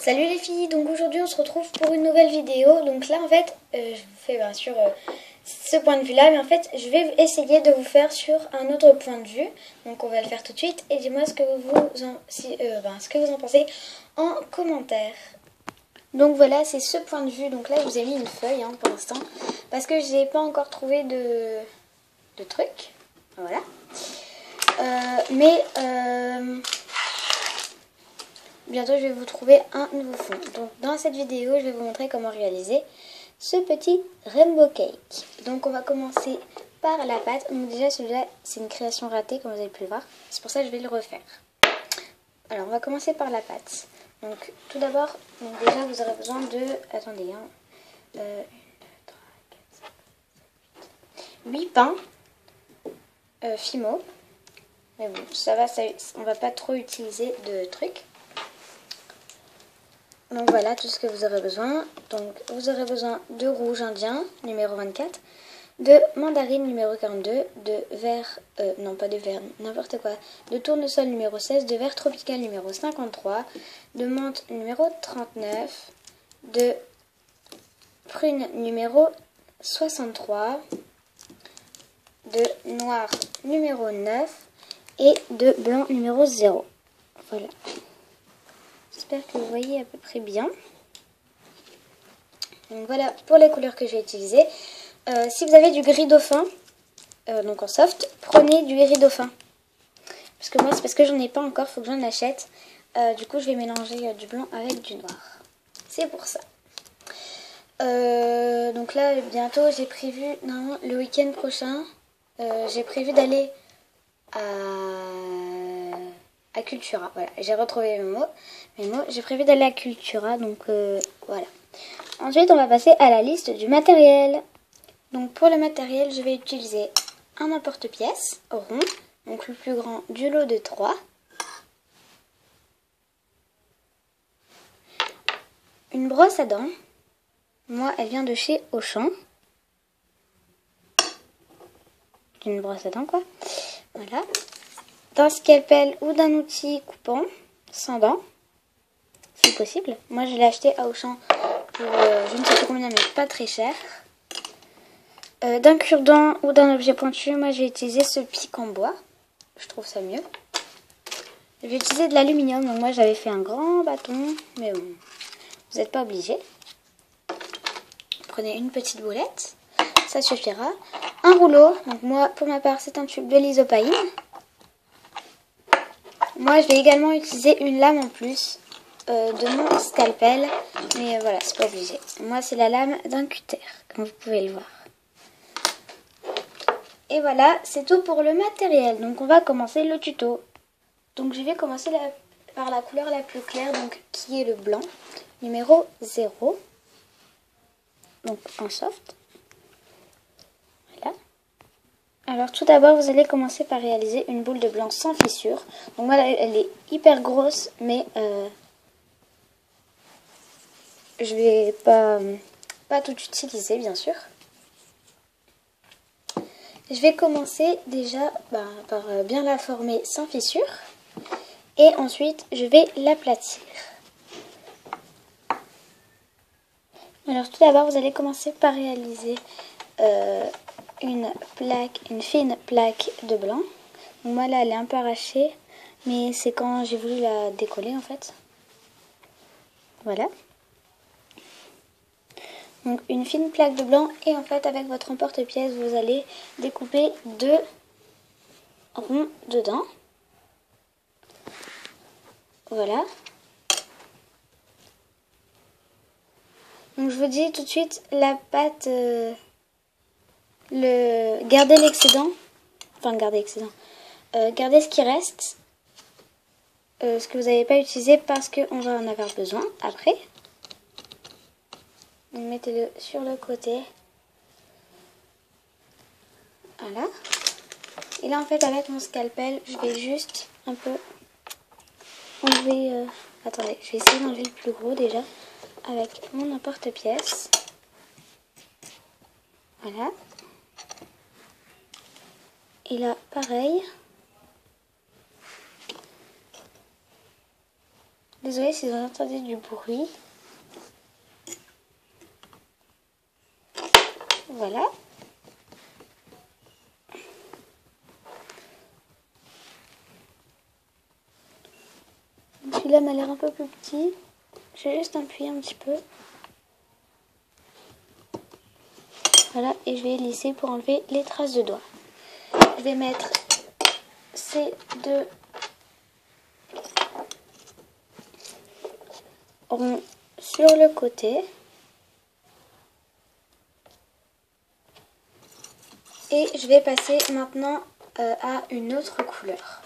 Salut les filles, donc aujourd'hui on se retrouve pour une nouvelle vidéo. Donc là en fait, je vous fais bien sûr ce point de vue là, mais en fait je vais essayer de vous faire sur un autre point de vue. Donc on va le faire tout de suite et dis-moi ce que ce que vous en pensez en commentaire. Donc voilà, c'est ce point de vue. Donc là je vous ai mis une feuille pour l'instant parce que j'ai pas encore trouvé de trucs. Voilà. Bientôt je vais vous trouver un nouveau fond. Donc dans cette vidéo je vais vous montrer comment réaliser ce petit rainbow cake. Donc on va commencer par la pâte. Donc déjà celui-là c'est une création ratée comme vous avez pu le voir. C'est pour ça que je vais le refaire. Alors on va commencer par la pâte. Donc tout d'abord, déjà vous aurez besoin de... Attendez, 8 pains Fimo. Mais bon, ça va, on va pas trop utiliser de trucs. Donc voilà tout ce que vous aurez besoin. Donc vous aurez besoin de rouge indien numéro 24, de mandarine numéro 42, de vert, non pas de vert, n'importe quoi, de tournesol numéro 16, de vert tropical numéro 53, de menthe numéro 39, de prune numéro 63, de noir numéro 9 et de blanc numéro 0. Voilà. J'espère que vous voyez à peu près bien. Donc voilà pour les couleurs que je vais utiliser. Si vous avez du gris dauphin, donc en soft, prenez du gris dauphin. Parce que moi c'est parce que j'en ai pas encore, il faut que j'en achète. Du coup je vais mélanger du blanc avec du noir. C'est pour ça. Donc là bientôt j'ai prévu, normalement le week-end prochain, j'ai prévu d'aller à Cultura. Voilà, j'ai retrouvé mes mots. J'ai prévu d'aller à Cultura, donc voilà. Ensuite, on va passer à la liste du matériel. Donc pour le matériel, je vais utiliser un emporte-pièce rond, donc le plus grand du lot de 3. Une brosse à dents. Moi, elle vient de chez Auchan. Une brosse à dents, quoi. Voilà. D'un scalpel ou d'un outil coupant, sans dents, si possible. Moi, je l'ai acheté à Auchan pour je ne sais plus combien, mais pas très cher. D'un cure-dent ou d'un objet pointu, moi j'ai utilisé ce pic en bois. Je trouve ça mieux. Je vais utiliser de l'aluminium, donc moi j'avais fait un grand bâton, mais bon, vous n'êtes pas obligé. Prenez une petite boulette, ça suffira. Un rouleau, donc moi pour ma part c'est un tube de lysopaïne. Moi je vais également utiliser une lame en plus de mon scalpel, mais voilà, c'est pas obligé. Moi c'est la lame d'un cutter, comme vous pouvez le voir. Et voilà, c'est tout pour le matériel. Donc on va commencer le tuto. Donc je vais commencer par la couleur la plus claire, donc qui est le blanc, numéro 0. Donc en soft. Voilà. Alors tout d'abord, vous allez commencer par réaliser une boule de blanc sans fissure. Donc voilà, elle est hyper grosse, mais je vais pas tout utiliser, bien sûr. Je vais commencer déjà par bien la former sans fissure. Et ensuite, je vais l'aplatir. Alors tout d'abord, vous allez commencer par réaliser une fine plaque de blanc. Donc moi là, elle est un peu arrachée, mais c'est quand j'ai voulu la décoller en fait. Voilà. Donc une fine plaque de blanc et en fait avec votre emporte-pièce, vous allez découper 2 ronds dedans. Voilà. Donc je vous dis tout de suite, la pâte, gardez l'excédent, gardez ce qui reste, ce que vous n'avez pas utilisé parce qu'on va en avoir besoin après. Donc mettez-le sur le côté. Voilà. Et là en fait avec mon scalpel, je vais juste un peu enlever, attendez, je vais essayer d'enlever le plus gros déjà avec mon emporte-pièce. Voilà. Et là pareil. Désolée si vous entendez du bruit. Voilà. Celui-là m'a l'air un peu plus petit. Je vais juste appuyer un petit peu. Voilà, et je vais lisser pour enlever les traces de doigts. Je vais mettre ces deux ronds sur le côté. Et je vais passer maintenant à une autre couleur.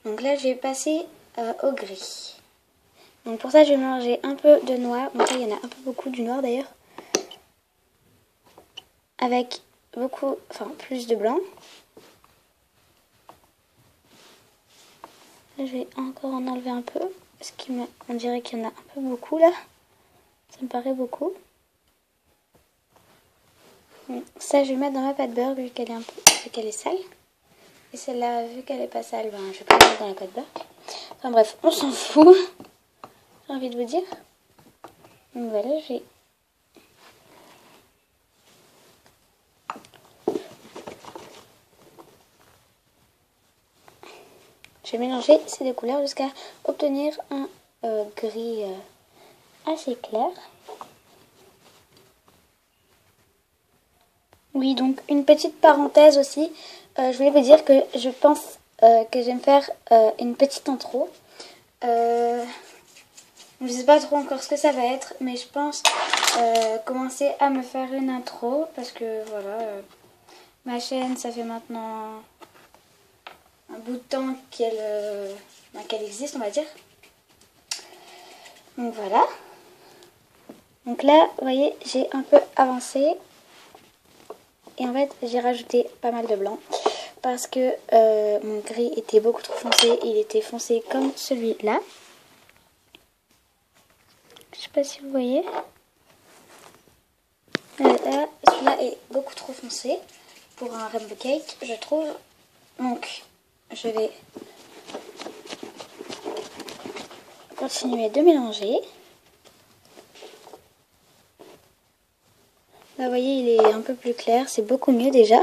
Donc là, je vais passer au gris. Donc pour ça, je vais mélanger un peu de noir. Donc là, il y en a un peu beaucoup du noir d'ailleurs. Avec plus de blanc. Là, je vais encore en enlever un peu. Parce qu'on dirait qu'il y en a un peu beaucoup là. Ça me paraît beaucoup. Ça, je vais mettre dans ma pâte beurre vu qu'elle est sale. Et celle-là, vu qu'elle est pas sale, ben, je vais pas la mettre dans la pâte beurre. Enfin bref, on s'en fout. J'ai envie de vous dire. Donc voilà, je vais mélanger ces deux couleurs jusqu'à obtenir un gris assez clair. Oui, donc une petite parenthèse aussi. Je voulais vous dire que je pense que je vais me faire une petite intro. Je ne sais pas trop encore ce que ça va être, mais je pense commencer à me faire une intro parce que voilà, ma chaîne, ça fait maintenant un bout de temps qu'elle existe, on va dire. Donc voilà. Donc là, vous voyez, j'ai un peu avancé. Et en fait, j'ai rajouté pas mal de blanc. Parce que mon gris était beaucoup trop foncé. Il était foncé comme celui-là. Je sais pas si vous voyez. Là, celui-là est beaucoup trop foncé pour un rainbow cake, je trouve. Donc, je vais continuer de mélanger. Là, vous voyez, il est un peu plus clair. C'est beaucoup mieux déjà.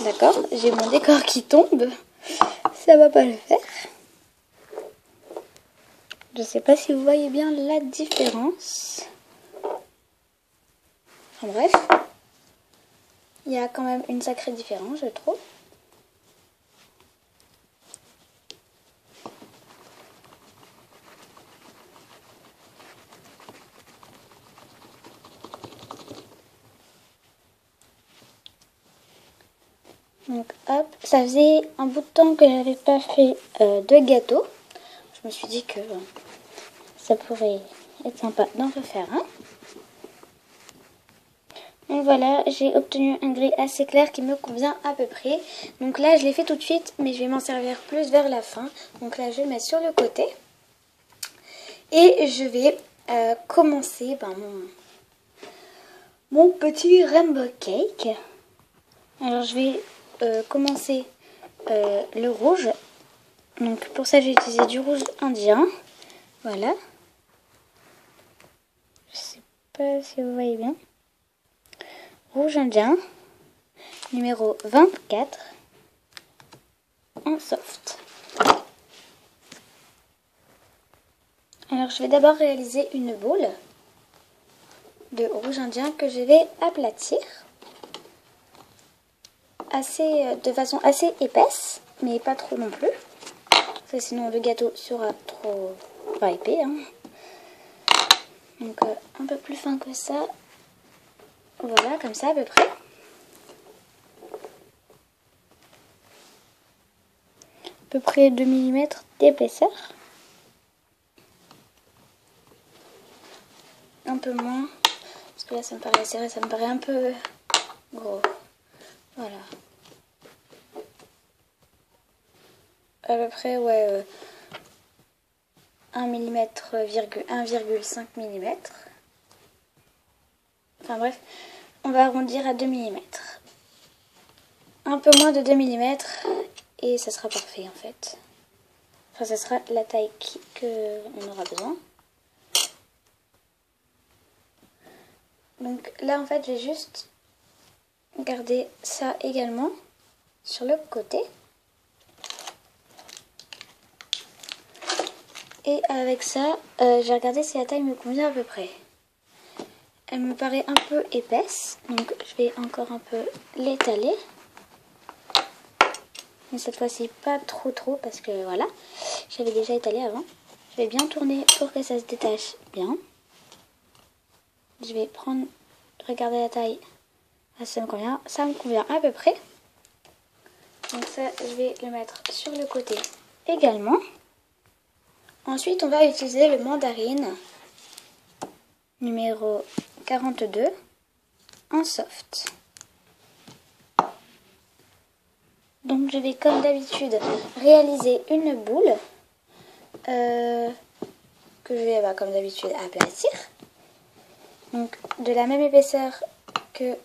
D'accord, j'ai mon décor qui tombe. Ça va pas le faire. Je sais pas si vous voyez bien la différence. Enfin bref. Il y a quand même une sacrée différence, je trouve. Donc hop, ça faisait un bout de temps que j'avais pas fait de gâteau. Je me suis dit que ça pourrait être sympa d'en refaire un. Donc voilà, j'ai obtenu un gris assez clair qui me convient à peu près. Donc là, je l'ai fait tout de suite, mais je vais m'en servir plus vers la fin. Donc là, je vais le mettre sur le côté. Et je vais commencer mon petit rainbow cake. Alors je vais commencer le rouge. Donc pour ça, j'ai utilisé du rouge indien. Voilà. Je sais pas si vous voyez bien. Rouge indien, numéro 24, en soft. Alors je vais d'abord réaliser une boule de rouge indien que je vais aplatir de façon assez épaisse, mais pas trop non plus. Parce que sinon le gâteau sera trop épais. Hein. Donc un peu plus fin que ça. Voilà, comme ça à peu près. À peu près 2 mm d'épaisseur. Un peu moins. Parce que là ça me paraît serré, ça me paraît un peu gros. Voilà. À peu près, ouais, 1,5 mm. Enfin bref, on va arrondir à 2 mm. Un peu moins de 2 mm et ça sera parfait en fait. Enfin, ce sera la taille qu'on aura besoin. Donc là, en fait, je vais juste garder ça également sur le côté. Et avec ça, j'ai regardé si la taille me convient à peu près. Elle me paraît un peu épaisse, donc je vais encore un peu l'étaler. Mais cette fois-ci, pas trop parce que voilà, j'avais déjà étalé avant. Je vais bien tourner pour que ça se détache bien. Je vais regarder la taille. Ah, ça me convient à peu près. Donc ça, je vais le mettre sur le côté également. Ensuite, on va utiliser le mandarine numéro 42 en soft. Donc je vais comme d'habitude réaliser une boule que je vais comme d'habitude aplatir. Donc de la même épaisseur que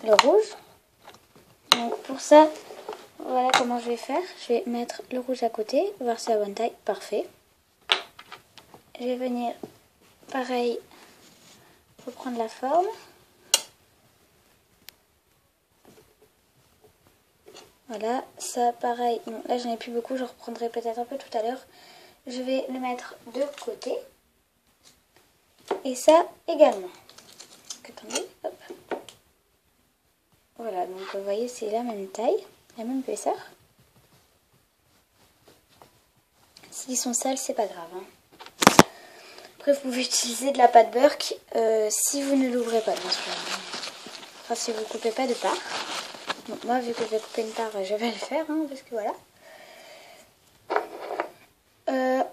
le rouge. Donc pour ça, voilà comment je vais faire. Je vais mettre le rouge à côté, voir si c'est la bonne taille. Parfait. Je vais venir pareil reprendre la forme. Voilà, ça pareil. Bon, là j'en ai plus beaucoup, je reprendrai peut-être un peu tout à l'heure. Je vais le mettre de côté. Et ça également. Attendez, hop. Voilà, donc vous voyez, c'est la même taille, la même épaisseur. S'ils sont sales, c'est pas grave. Hein. Après, vous pouvez utiliser de la pâte Burke si vous ne l'ouvrez pas, bien sûr. Enfin, si vous ne coupez pas de part. Donc, moi, vu que je vais couper une part, je vais le faire, hein, parce que voilà.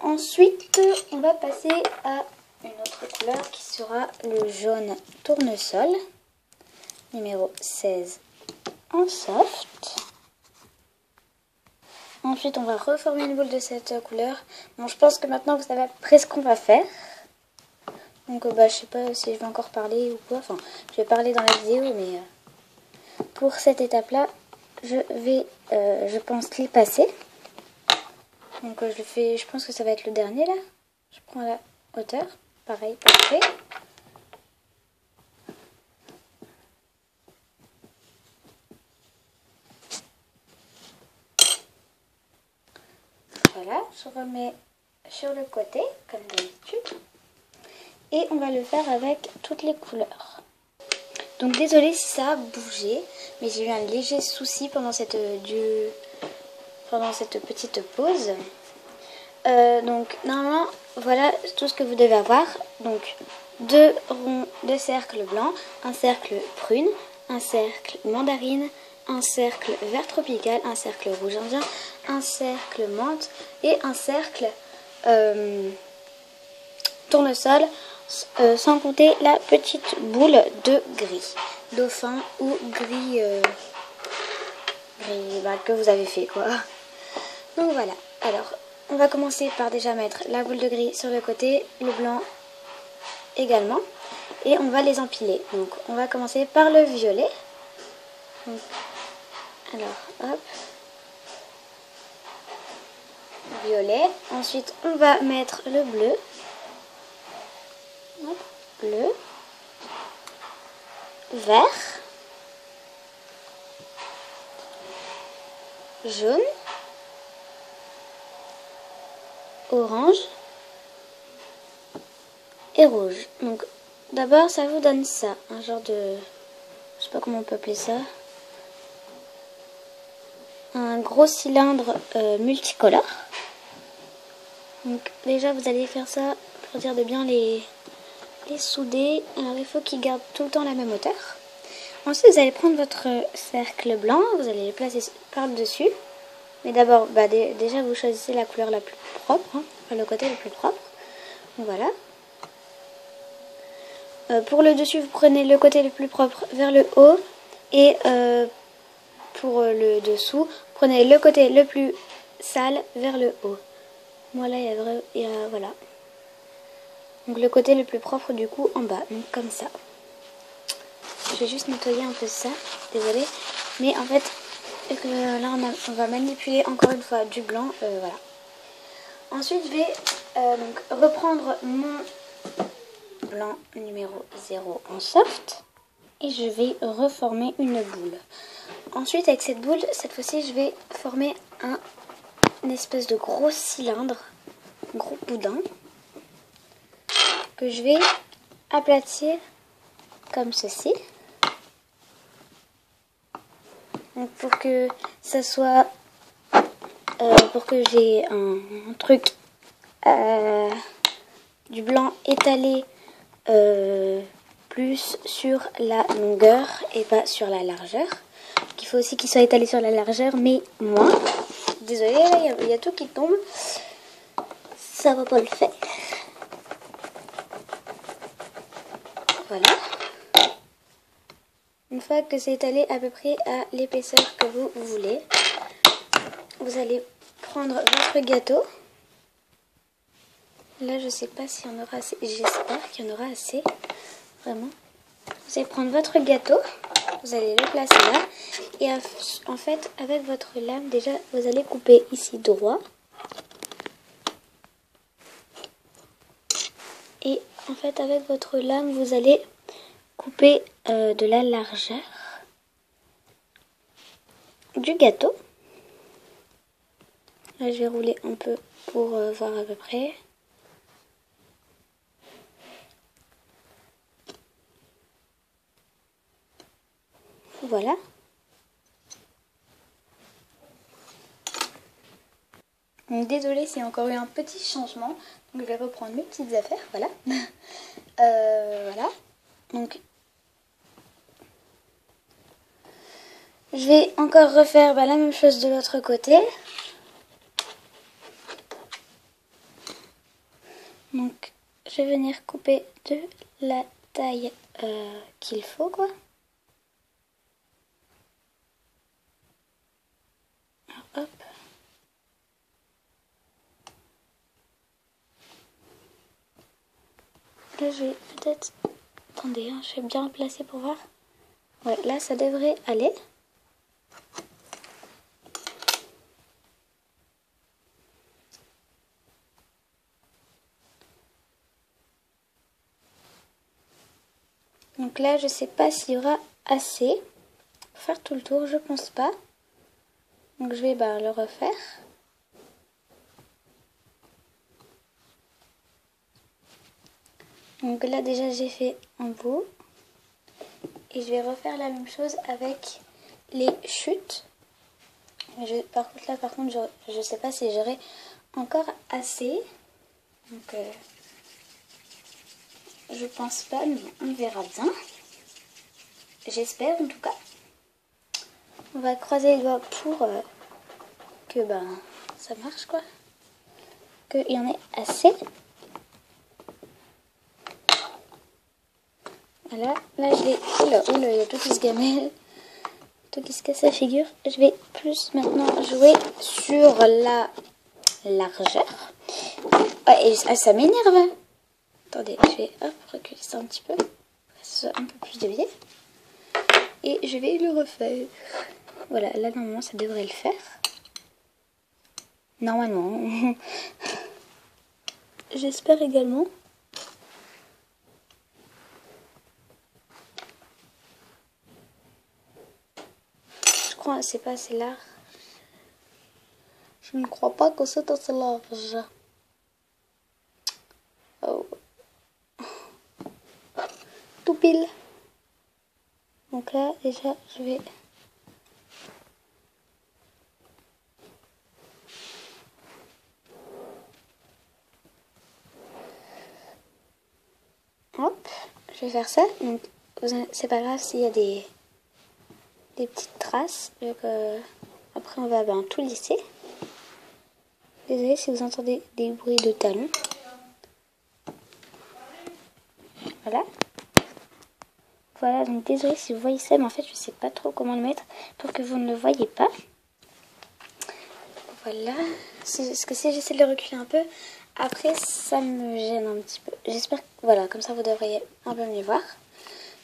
Ensuite, on va passer à une autre couleur qui sera le jaune tournesol, numéro 16 en soft. Ensuite, on va reformer une boule de cette couleur. Bon, je pense que maintenant, vous savez presque ce qu'on va faire. Donc, je sais pas si je vais encore parler ou quoi. Enfin, je vais parler dans la vidéo, mais pour cette étape-là, je vais, je pense, les passer. Donc, je le fais, je pense que ça va être le dernier, là. Je prends la hauteur. Pareil, parfait. Voilà, je remets sur le côté, comme d'habitude. Et on va le faire avec toutes les couleurs. Donc désolée si ça a bougé, mais j'ai eu un léger souci pendant cette petite pause. Donc normalement, voilà tout ce que vous devez avoir. Donc 2 ronds de cercle blanc, un cercle prune, un cercle mandarine, un cercle vert tropical, un cercle rouge indien, un cercle menthe et un cercle tournesol, sans compter la petite boule de gris, dauphin ou gris, que vous avez fait quoi. Donc voilà, alors on va commencer par déjà mettre la boule de gris sur le côté, le blanc également, et on va les empiler. Donc on va commencer par le violet. Donc, alors hop, violet, ensuite on va mettre le bleu. Hop, bleu, vert, jaune, orange et rouge. Donc d'abord ça vous donne ça, un genre de, je sais pas comment on peut appeler ça, un gros cylindre multicolore. Donc déjà vous allez faire ça pour dire de bien les souder. Alors il faut qu'ils gardent tout le temps la même hauteur. Ensuite vous allez prendre votre cercle blanc, vous allez le placer par-dessus. Mais d'abord, déjà vous choisissez la couleur la plus propre, hein, enfin, le côté le plus propre. Donc voilà. Pour le dessus, vous prenez le côté le plus propre vers le haut. Et pour le dessous, prenez le côté le plus sale vers le haut. Voilà, voilà. Donc le côté le plus propre du coup en bas, donc comme ça. Je vais juste nettoyer un peu ça, désolée. Mais en fait, et que là on va manipuler encore une fois du blanc, voilà. Ensuite je vais donc reprendre mon blanc numéro 0 en soft et je vais reformer une boule. Ensuite avec cette boule, cette fois-ci je vais former une espèce de gros cylindre, gros boudin que je vais aplatir comme ceci. Donc pour que ça soit, pour que j'ai un truc du blanc étalé plus sur la longueur et pas sur la largeur. Il faut aussi qu'il soit étalé sur la largeur, mais moins. Désolée, il y a tout qui tombe. Ça va pas le faire. Voilà. Une fois que c'est étalé à peu près à l'épaisseur que vous voulez, vous allez prendre votre gâteau. Là, je sais pas s'il y en aura assez. J'espère qu'il y en aura assez. Vraiment. Vous allez prendre votre gâteau. Vous allez le placer là. Et en fait, avec votre lame, déjà, vous allez couper ici droit. Et en fait, avec votre lame, vous allez couper de la largeur du gâteau. Là, je vais rouler un peu pour voir à peu près. Voilà. Donc, désolée, c'est encore eu un petit changement. Donc je vais reprendre mes petites affaires. Voilà. Voilà. Donc je vais encore refaire la même chose de l'autre côté. Donc je vais venir couper de la taille qu'il faut, quoi. Alors, hop. Là je vais peut-être... Attendez, hein, je vais bien placer pour voir. Ouais, là ça devrait aller. Donc là, je sais pas s'il y aura assez pour faire tout le tour, je pense pas. Donc je vais le refaire. Donc là déjà j'ai fait un bout. Et je vais refaire la même chose avec les chutes. Par contre, je sais pas si j'aurai encore assez. Donc je pense pas, mais on verra bien. J'espère en tout cas. On va croiser les doigts pour que ça marche, quoi. Qu'il y en ait assez. Voilà, là je vais... Oula, il y a tout qui se gamelle. Tout qui se casse la figure. Je vais plus maintenant jouer sur la largeur. Ah, et ça m'énerve. Attendez, je vais reculer ça un petit peu. Pour que ce soit un peu plus dévié. Et je vais le refaire. Voilà, là normalement ça devrait le faire. Normalement. J'espère également. Je crois que c'est pas assez large. Je ne crois pas que c'est assez large. Oh. Tout pile. Donc là, déjà, je vais... Hop, je vais faire ça. Donc, c'est pas grave s'il y a des petites traces. Donc, après, on va tout lisser. Désolée si vous entendez des bruits de talons. Voilà. Voilà, donc désolée si vous voyez ça, mais en fait, je sais pas trop comment le mettre pour que vous ne le voyez pas. Voilà. Parce que si j'essaie de le reculer un peu, après, ça me gêne un petit peu. J'espère que, voilà, comme ça, vous devriez un peu mieux voir.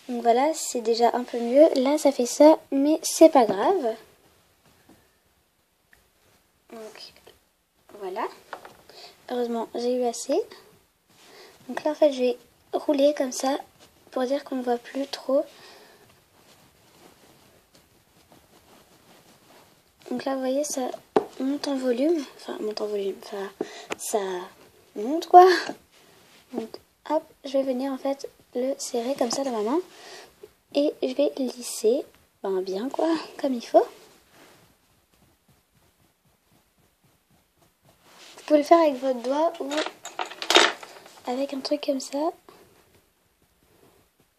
Donc voilà, c'est déjà un peu mieux. Là, ça fait ça, mais c'est pas grave. Donc voilà. Heureusement, j'ai eu assez. Donc là, en fait, je vais rouler comme ça pour dire qu'on ne voit plus trop. Donc là, vous voyez, ça monte en volume. Enfin, monte en volume. Enfin, ça monte, quoi. Donc, hop, je vais venir, en fait, le serrer comme ça dans ma main. Et je vais lisser, ben, bien, quoi, comme il faut. Vous pouvez le faire avec votre doigt ou avec un truc comme ça.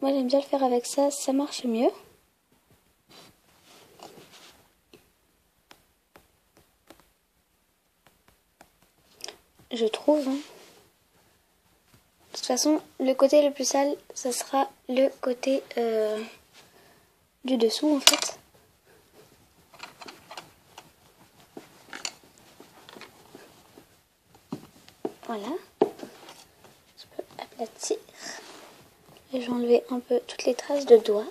Moi, j'aime bien le faire avec ça, ça marche mieux. Je trouve. Hein. De toute façon, le côté le plus sale, ça sera le côté du dessous, en fait. Voilà. Je peux aplatir. Et je vais enlever un peu toutes les traces de doigts.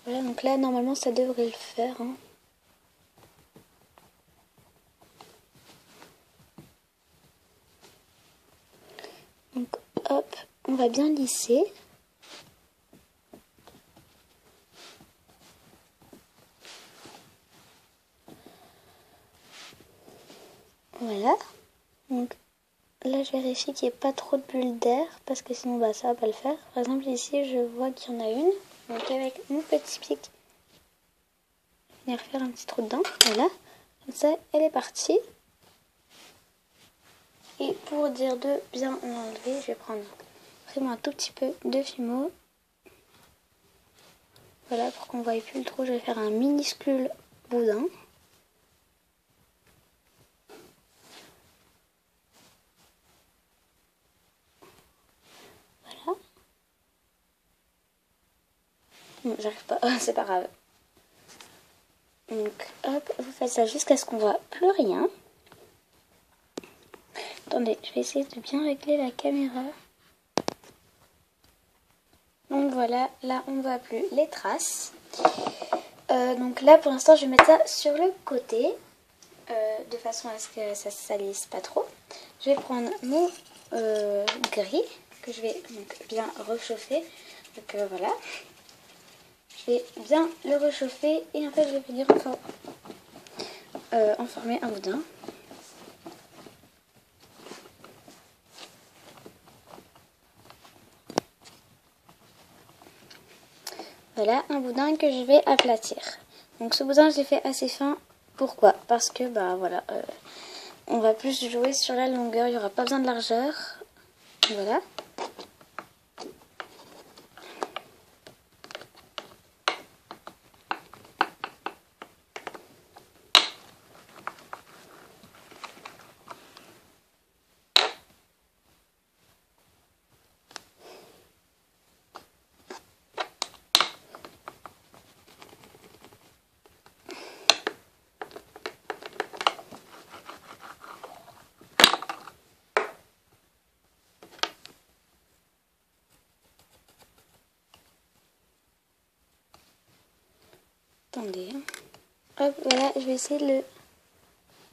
Voilà, donc là, normalement, ça devrait le faire. Hein. Donc, hop, on va bien lisser. Voilà. Donc, là, je vérifie qu'il n'y ait pas trop de bulles d'air, parce que sinon, bah, ça va pas le faire. Par exemple, ici, je vois qu'il y en a une. Donc, avec mon petit pic, je vais refaire un petit trou dedans. Voilà. Comme ça, elle est partie. Et pour dire de bien l'enlever, je vais prendre vraiment un tout petit peu de Fimo. Voilà, pour qu'on ne voie plus le trou, je vais faire un minuscule boudin. Voilà. Bon, j'arrive pas, c'est pas grave. Donc, hop, vous faites ça jusqu'à ce qu'on voit plus rien. Attendez, je vais essayer de bien régler la caméra. Donc voilà, là on ne voit plus les traces. Donc là pour l'instant je vais mettre ça sur le côté. De façon à ce que ça ne salisse pas trop. Je vais prendre mon gris que je vais donc bien réchauffer. Donc voilà. Je vais bien le réchauffer et en fait je vais venir en former un boudin. Voilà, un boudin que je vais aplatir. Donc ce boudin je l'ai fait assez fin. Pourquoi? Parce que bah voilà, on va plus jouer sur la longueur, il n'y aura pas besoin de largeur. Voilà. Attendez. Hop, voilà, je vais essayer de le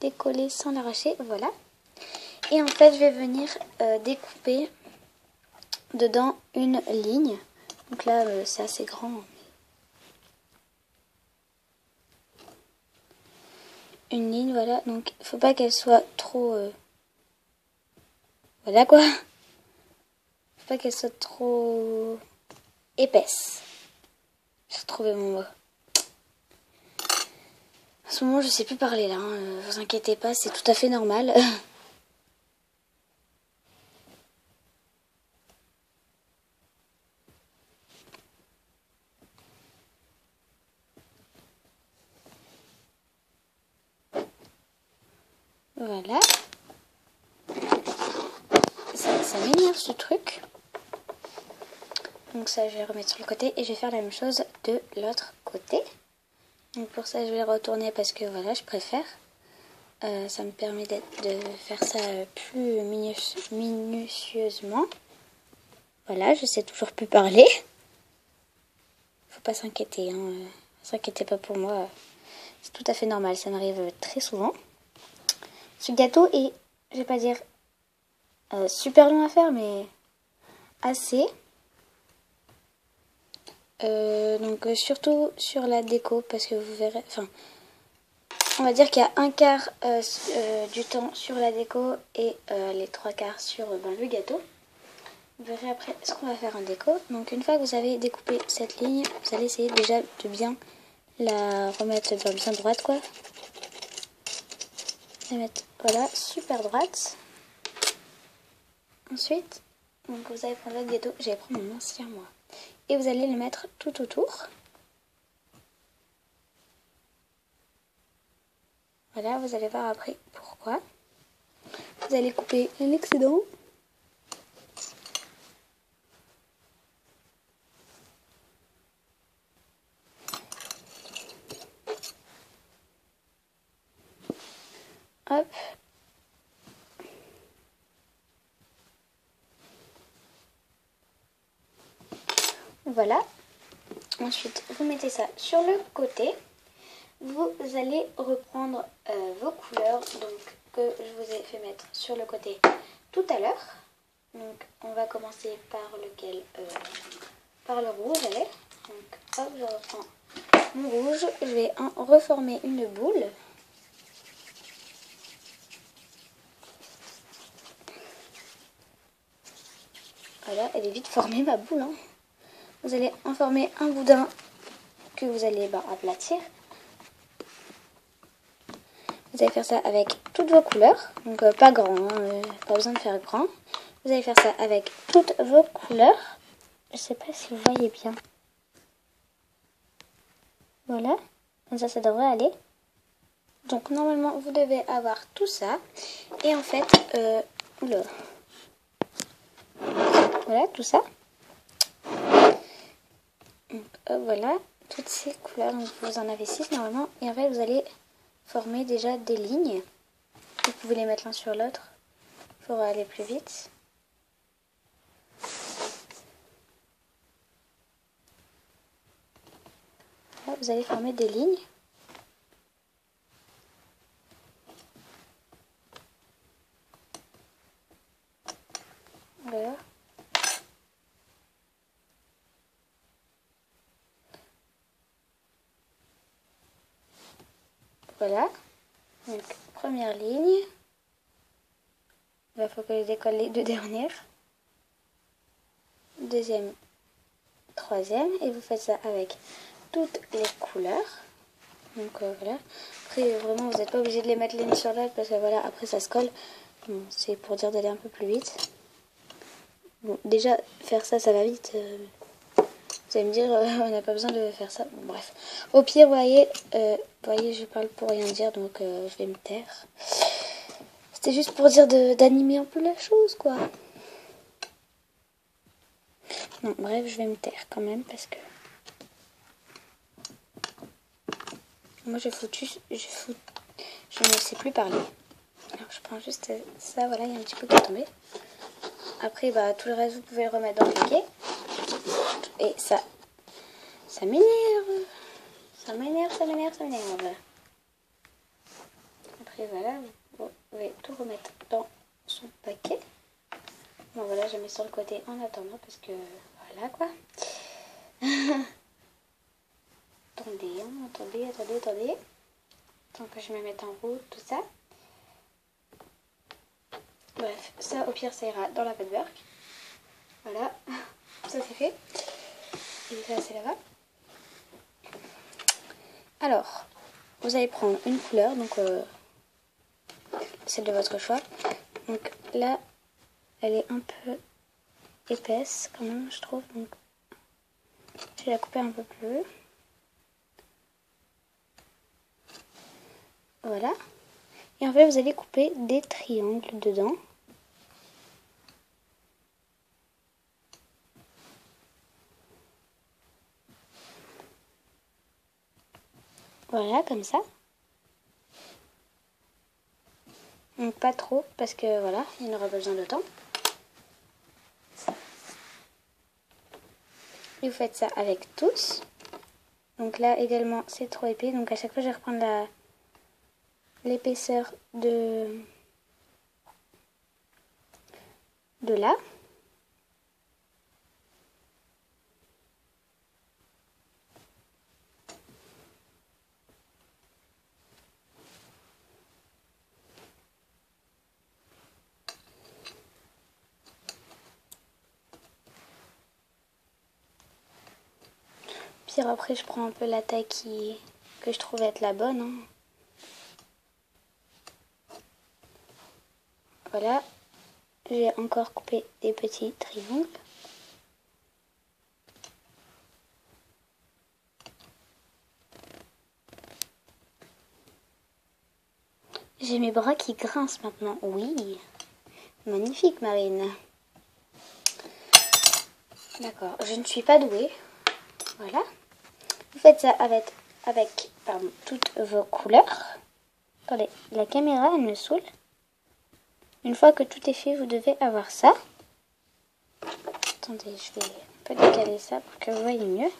décoller sans l'arracher. Voilà. Et en fait, je vais venir découper dedans une ligne. Donc là, c'est assez grand. Une ligne, voilà. Donc, il faut pas qu'elle soit trop... Voilà quoi. Faut pas qu'elle soit trop épaisse. J'ai retrouvé mon mot. En ce moment, je sais plus parler là. Hein. Vous inquiétez pas, c'est tout à fait normal. Voilà. Ça m'énerve ce truc. Donc ça, je vais remettre sur le côté et je vais faire la même chose de l'autre côté. Donc pour ça, je vais le retourner parce que voilà, je préfère. Ça me permet de faire ça plus minutieusement. Voilà, je sais toujours plus parler. Faut pas s'inquiéter, hein. S'inquiétez pas pour moi. C'est tout à fait normal, ça m'arrive très souvent. Ce gâteau est, je vais pas dire super long à faire, mais assez. Donc surtout sur la déco, parce que vous verrez, enfin, on va dire qu'il y a un quart du temps sur la déco et les trois quarts sur le gâteau. Vous verrez après ce qu'on va faire en déco. Donc une fois que vous avez découpé cette ligne, vous allez essayer déjà de bien la remettre bien droite, quoi. La mettre, voilà, super droite. Ensuite, donc vous allez prendre votre gâteau, j'allais prendre mon ancien moi. Et vous allez le mettre tout autour. Voilà, vous allez voir après pourquoi. Vous allez couper l'excédent. Hop. Voilà. Ensuite, vous mettez ça sur le côté. Vous allez reprendre vos couleurs donc, que je vous ai fait mettre sur le côté tout à l'heure. Donc, on va commencer par lequel par le rouge, allez. Donc, hop, je reprends mon rouge. Je vais en reformer une boule. Voilà, elle est vite formée ma boule. Hein. Vous allez en former un boudin que vous allez aplatir. Vous allez faire ça avec toutes vos couleurs. Donc pas grand, hein, pas besoin de faire grand. Vous allez faire ça avec toutes vos couleurs. Je sais pas si vous voyez bien. Voilà, comme ça devrait aller. Donc normalement vous devez avoir tout ça. Et en fait, oula. Voilà, tout ça. Donc, voilà, toutes ces couleurs. Donc, vous en avez 6 normalement. Et en fait, vous allez former déjà des lignes. Vous pouvez les mettre l'un sur l'autre pour aller plus vite. Là, vous allez former des lignes. Voilà. Voilà. Donc, première ligne. Il faut que je décolle les deux dernières. Deuxième, troisième. Et vous faites ça avec toutes les couleurs. Donc voilà. Après, vraiment, vous n'êtes pas obligé de les mettre l'une sur l'autre parce que voilà, après ça se colle. Bon, c'est pour dire d'aller un peu plus vite. Bon, déjà, faire ça, ça va vite. Vous allez me dire, on n'a pas besoin de faire ça. Bon, bref. Au pire, voyez, je parle pour rien dire, donc je vais me taire. C'était juste pour dire d'animer un peu la chose, quoi. Non, bref, je vais me taire quand même, parce que... Moi, je ne sais plus parler. Alors, je prends juste ça, voilà, il y a un petit peu qui est tombé. Après, tout le reste, vous pouvez le remettre dans le paquet. Et ça m'énerve. Ça m'énerve. Après, voilà, vous pouvez tout remettre dans son paquet. Bon, voilà, je mets sur le côté en attendant parce que, voilà, quoi. Attendez. Tant que je me mette en route, tout ça. Bref, ça, au pire, ça ira dans la pâte beurre. Voilà, ça c'est fait. Et ça, c'est là-bas. Alors, vous allez prendre une couleur, donc celle de votre choix. Donc là, elle est un peu épaisse quand même, je trouve. Donc, je vais la couper un peu plus. Voilà. Et en fait, vous allez couper des triangles dedans. Voilà, comme ça. Donc pas trop, parce que voilà, il n'aura pas besoin de temps. Et vous faites ça avec tous. Donc là également c'est trop épais, donc à chaque fois je vais reprendre l'épaisseur de là. Puis après je prends un peu la taille que je trouve être la bonne. Hein. Voilà, j'ai encore coupé des petits triangles. J'ai mes bras qui grincent maintenant. Oui, magnifique Marine. D'accord, je ne suis pas douée. Voilà. Vous faites ça avec toutes vos couleurs. Attendez, la caméra elle me saoule. Une fois que tout est fait, vous devez avoir ça. Attendez, je vais un peu décaler ça pour que vous voyez mieux.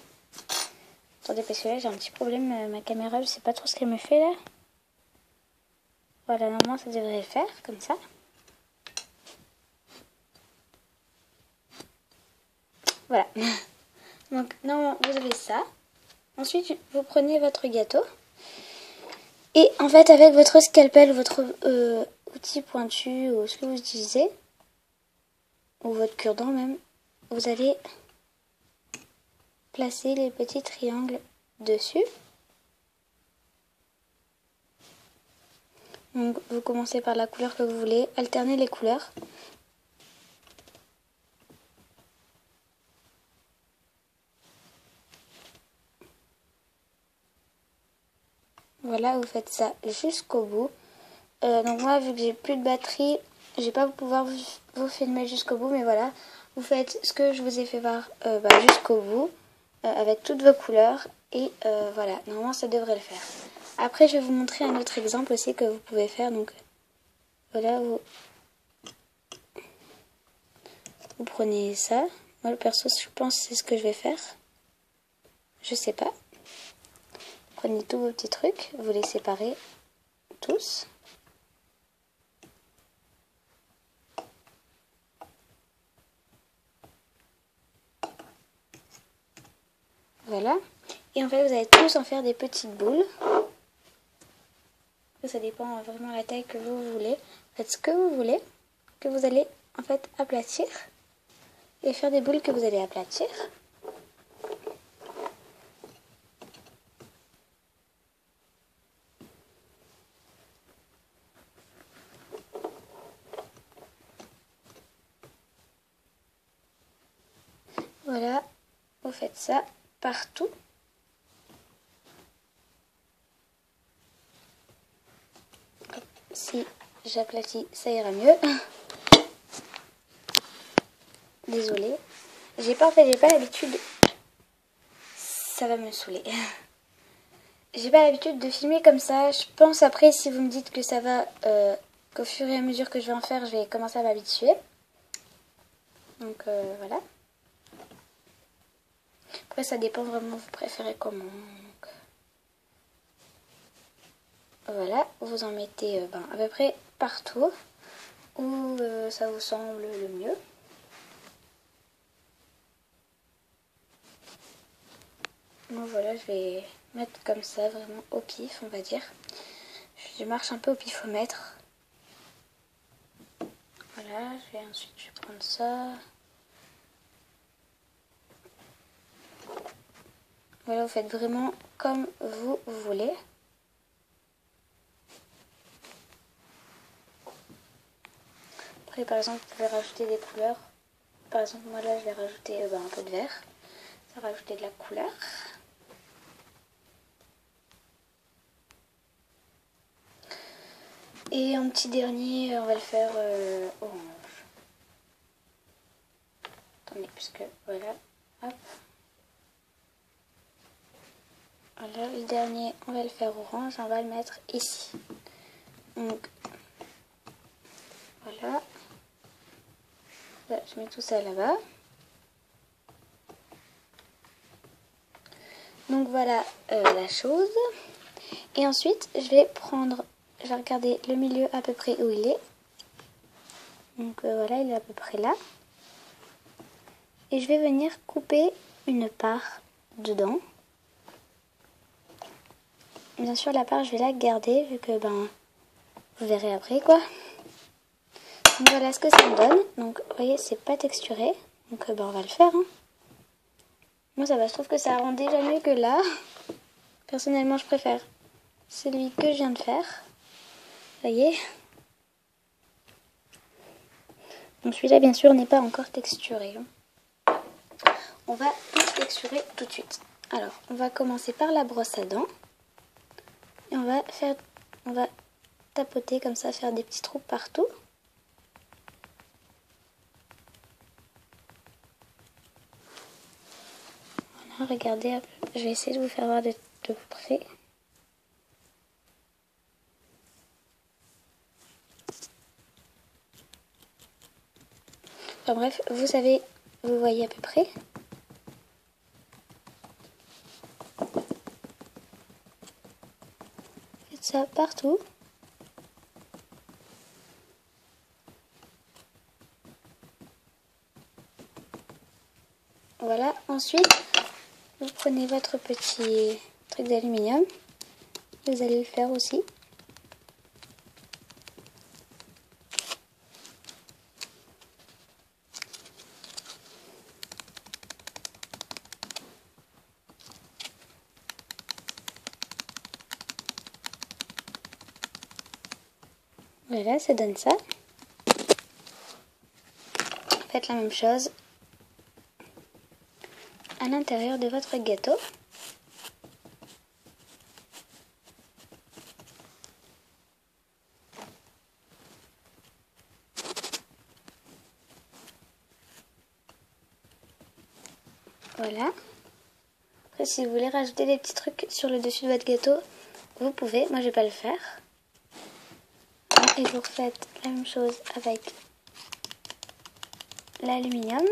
Attendez, parce que là j'ai un petit problème. Ma caméra, je sais pas trop ce qu'elle me fait là. Voilà, normalement ça devrait le faire, comme ça. Voilà. Donc, normalement, vous avez ça. Ensuite, vous prenez votre gâteau. Et en fait, avec votre scalpel, votre outil pointu, ou ce que vous utilisez, ou votre cure-dent même, vous allez placer les petits triangles dessus. Donc, vous commencez par la couleur que vous voulez, alternez les couleurs. Voilà, vous faites ça jusqu'au bout. Donc moi, vu que j'ai plus de batterie, je vais pas pouvoir vous filmer jusqu'au bout, mais voilà, vous faites ce que je vous ai fait voir jusqu'au bout, avec toutes vos couleurs, et voilà, normalement ça devrait le faire. Après, je vais vous montrer un autre exemple aussi que vous pouvez faire. Donc voilà, vous prenez ça. Moi, le perso, je pense que c'est ce que je vais faire. Je sais pas. Prenez tous vos petits trucs, vous les séparez tous. Voilà. Et en fait, vous allez tous en faire des petites boules. Ça dépend vraiment de la taille que vous voulez. Faites ce que vous voulez, que vous allez en fait aplatir. Et faire des boules que vous allez aplatir. Voilà, vous faites ça partout. Si j'aplatis, ça ira mieux. Désolée. J'ai pas l'habitude. Ça va me saouler. J'ai pas l'habitude de filmer comme ça. Je pense après, si vous me dites que ça va, qu'au fur et à mesure que je vais en faire, je vais commencer à m'habituer. Donc voilà. Après, ça dépend vraiment, vous préférez comment. Donc, voilà, vous en mettez à peu près partout où ça vous semble le mieux. Donc voilà, je vais mettre comme ça, vraiment au pif, on va dire. Je marche un peu au pifomètre. Voilà, ensuite je vais prendre ça. Voilà, vous faites vraiment comme vous voulez. Après, par exemple, vous pouvez rajouter des couleurs. Par exemple, moi là, je vais rajouter un peu de vert. Ça va rajouter de la couleur. Et un petit dernier, on va le faire orange. Attendez, puisque voilà, hop. Voilà, le dernier, on va le faire orange, on va le mettre ici. Donc, voilà. Là, je mets tout ça là-bas. Donc voilà la chose. Et ensuite, je vais regarder le milieu à peu près où il est. Donc voilà, il est à peu près là. Et je vais venir couper une part dedans. Bien sûr, la part, je vais la garder vu que vous verrez après quoi. Donc voilà ce que ça me donne. Donc vous voyez, c'est pas texturé. Donc on va le faire. Hein. Moi ça va, je trouve que ça rend déjà mieux que là. Personnellement, je préfère celui que je viens de faire. Vous voyez. Donc celui-là, bien sûr, n'est pas encore texturé. On va tout texturer tout de suite. Alors, on va commencer par la brosse à dents. Et on va tapoter comme ça, faire des petits trous partout. Voilà, regardez, je vais essayer de vous faire voir de près. Enfin bref, vous voyez à peu près. Faites ça partout. Voilà, ensuite, vous prenez votre petit truc d'aluminium. Vous allez le faire aussi. Voilà, ça donne ça. Faites la même chose à l'intérieur de votre gâteau. Voilà. Après, si vous voulez rajouter des petits trucs sur le dessus de votre gâteau, vous pouvez. Moi, je vais pas le faire. Et vous refaites la même chose avec l'aluminium.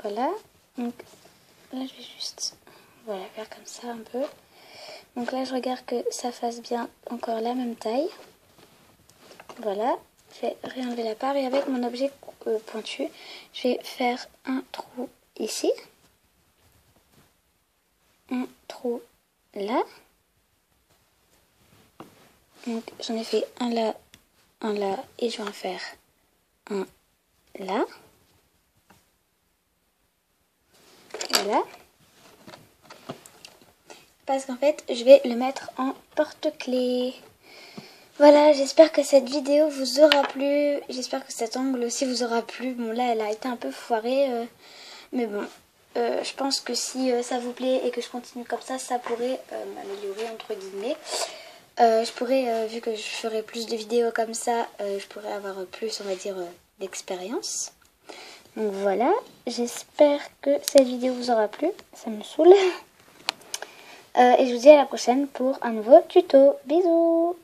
Voilà. Donc là, je vais juste faire comme ça un peu. Donc là, je regarde que ça fasse bien encore la même taille. Voilà. Je vais réenlever la part et avec mon objet pointu, je vais faire un trou ici. Un trou là. Donc j'en ai fait un là et je vais en faire un là. Voilà. Parce qu'en fait, je vais le mettre en porte-clés. Voilà, j'espère que cette vidéo vous aura plu. J'espère que cet angle aussi vous aura plu. Bon, là, elle a été un peu foirée. Mais bon, je pense que si ça vous plaît et que je continue comme ça pourrait m'améliorer, entre guillemets. Je pourrais, vu que je ferai plus de vidéos comme ça, je pourrais avoir plus, on va dire, d'expérience. Donc voilà, j'espère que cette vidéo vous aura plu. Ça me saoule. Et je vous dis à la prochaine pour un nouveau tuto. Bisous!